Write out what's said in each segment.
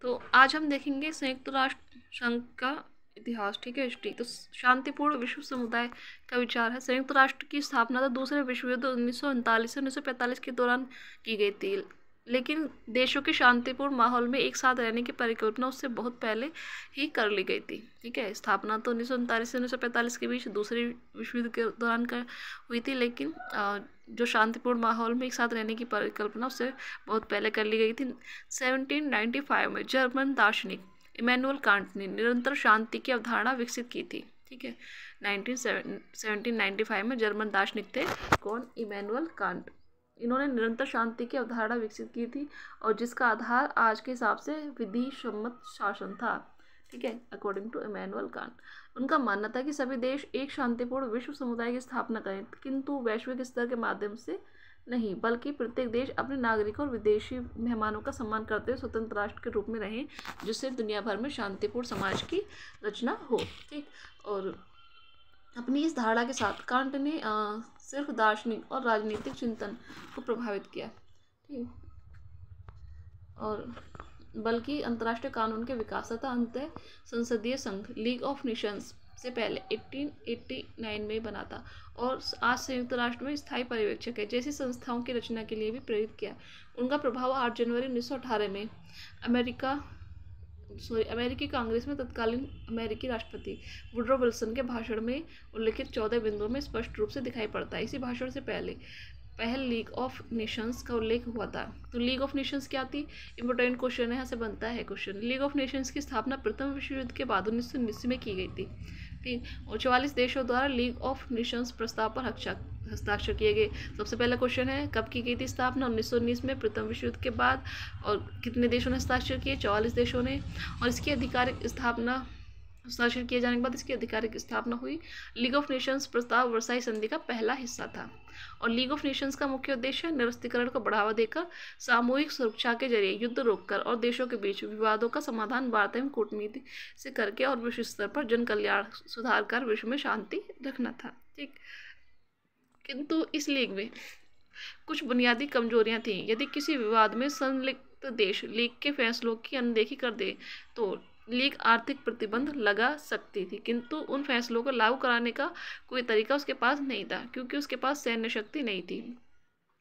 तो आज हम देखेंगे संयुक्त राष्ट्र संघ का इतिहास, ठीक है, हिस्ट्री। तो शांतिपूर्ण विश्व समुदाय का विचार है। संयुक्त राष्ट्र की स्थापना तो दूसरे विश्व युद्ध 1939 से 1945 के दौरान की गई थी, लेकिन देशों के शांतिपूर्ण माहौल में एक साथ रहने की परिकल्पना उससे बहुत पहले ही कर ली गई थी, ठीक है। स्थापना तो 1939 से 1945 के बीच दूसरे विश्व युद्ध के दौरान हुई थी, लेकिन जो शांतिपूर्ण माहौल में एक साथ रहने की परिकल्पना उससे बहुत पहले कर ली गई थी। 1795 में जर्मन दार्शनिक इमैनुअल कांट ने निरंतर शांति की अवधारणा विकसित की थी, ठीक है। 1795 में जर्मन दार्शनिक थे कौन? Immanuel Kant. इन्होंने निरंतर शांति की अवधारणा विकसित की थी और जिसका आधार आज के हिसाब से विधि सम्मत शासन था, ठीक है, अकॉर्डिंग टू इमैनुअल कांट। उनका मानना था कि सभी देश एक शांतिपूर्ण विश्व समुदाय की स्थापना करें, किंतु वैश्विक स्तर के माध्यम से नहीं, बल्कि प्रत्येक देश अपने नागरिकों और विदेशी मेहमानों का सम्मान करते हुए स्वतंत्र राष्ट्र के रूप में रहे, जिससे दुनिया भर में शांतिपूर्ण समाज की रचना हो, ठीक। और अपनी इस धारणा के साथ कांट ने सिर्फ दार्शनिक और राजनीतिक चिंतन को प्रभावित किया, ठीक, और बल्कि अंतर्राष्ट्रीय कानून के विकास तथा अंत संसदीय संघ लीग ऑफ नेशंस से पहले 1889 में बना था और आज संयुक्त राष्ट्र में स्थायी पर्यवेक्षक है जैसी संस्थाओं की रचना के लिए भी प्रेरित किया। उनका प्रभाव 8 जनवरी 1918 में अमेरिकी कांग्रेस में तत्कालीन अमेरिकी राष्ट्रपति वुडरो विल्सन के भाषण में उल्लिखित 14 बिंदुओं में स्पष्ट रूप से दिखाई पड़ता है। इसी भाषण से पहल लीग ऑफ नेशंस का उल्लेख हुआ था। तो लीग ऑफ नेशंस क्या थी? इम्पोर्टेंट क्वेश्चन है, यहाँ से बनता है क्वेश्चन। लीग ऑफ नेशंस की स्थापना प्रथम विश्व युद्ध के बाद 1919 में की गई थी, ठीक, और 44 देशों द्वारा लीग ऑफ नेशंस प्रस्ताव पर हस्ताक्षर किए गए। सबसे पहला क्वेश्चन है कब की गई थी स्थापना? 1919 में, प्रथम विश्व युद्ध के बाद। और कितने देशों ने हस्ताक्षर किए? 44 देशों ने। और इसकी आधिकारिक स्थापना हस्ताक्षर किए जाने के बाद इसकी आधिकारिक स्थापना हुई। लीग ऑफ नेशंस प्रस्ताव वर्साई संधि का पहला हिस्सा था और लीग ऑफ नेशंस का मुख्य उद्देश्य निरस्त्रीकरण को बढ़ावा देकर सामूहिक सुरक्षा के जरिए युद्ध रोककर और देशों के बीच विवादों का समाधान वार्ता एवं कूटनीति से करके और विश्व स्तर पर जन कल्याण सुधार कर विश्व में शांति रखना था, ठीक। किंतु इस लीग में कुछ बुनियादी कमजोरियां थीं। यदि किसी विवाद में संलिप्त देश लीग के फैसलों की अनदेखी कर दे तो लीग आर्थिक प्रतिबंध लगा सकती थी, किंतु उन फैसलों को लागू कराने का कोई तरीका उसके पास नहीं था क्योंकि उसके पास सैन्य शक्ति नहीं थी।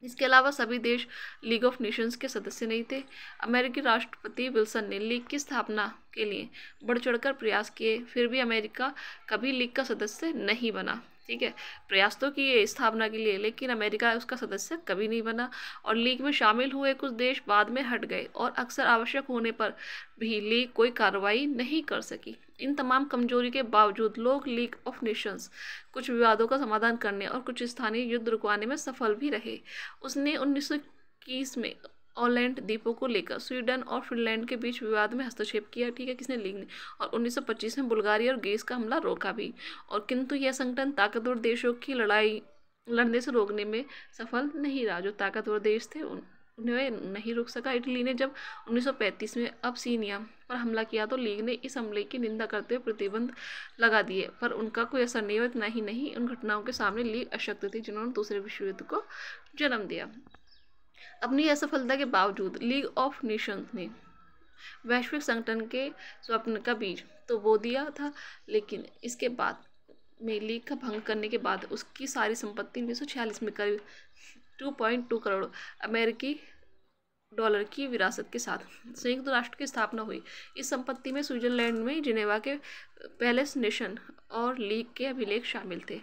इसके अलावा सभी देश लीग ऑफ नेशंस के सदस्य नहीं थे। अमेरिकी राष्ट्रपति विल्सन ने लीग की स्थापना के लिए बढ़ चढ़कर प्रयास किए, फिर भी अमेरिका कभी लीग का सदस्य नहीं बना, ठीक है। प्रयास तो किए स्थापना के लिए, लेकिन अमेरिका उसका सदस्य कभी नहीं बना और लीग में शामिल हुए कुछ देश बाद में हट गए और अक्सर आवश्यक होने पर भी लीग कोई कार्रवाई नहीं कर सकी। इन तमाम कमजोरी के बावजूद लोग लीग ऑफ नेशंस कुछ विवादों का समाधान करने और कुछ स्थानीय युद्ध रुकवाने में सफल भी रहे। उसने 1921 में ऑलैंड द्वीपों को लेकर स्वीडन और फिनलैंड के बीच विवाद में हस्तक्षेप किया, ठीक है, किसने? लीग ने। और 1925 में बुल्गारिया और ग्रीस का हमला रोका भी, और किंतु यह संगठन ताकतवर देशों की लड़ाई लड़ने से रोकने में सफल नहीं रहा। जो ताकतवर देश थे उन्हें नहीं रोक सका। इटली ने जब 1935 में अबसीनिया पर हमला किया तो लीग ने इस हमले की निंदा करते हुए प्रतिबंध लगा दिए, पर उनका कोई असर नहीं हुआ। इतना ही नहीं, उन घटनाओं के सामने लीग अशक्त थी जिन्होंने दूसरे विश्व युद्ध को जन्म दिया। अपनी असफलता के बावजूद लीग ऑफ नेशंस ने वैश्विक संगठन के स्वप्न का बीज तो बो दिया था, लेकिन इसके बाद में लीग का भंग करने के बाद उसकी सारी संपत्ति 1946 में करीब 2.2 करोड़ अमेरिकी डॉलर की विरासत के साथ संयुक्त राष्ट्र की स्थापना हुई। इस संपत्ति में स्विट्जरलैंड में जिनेवा के पैलेस नेशन और लीग के अभिलेख शामिल थे।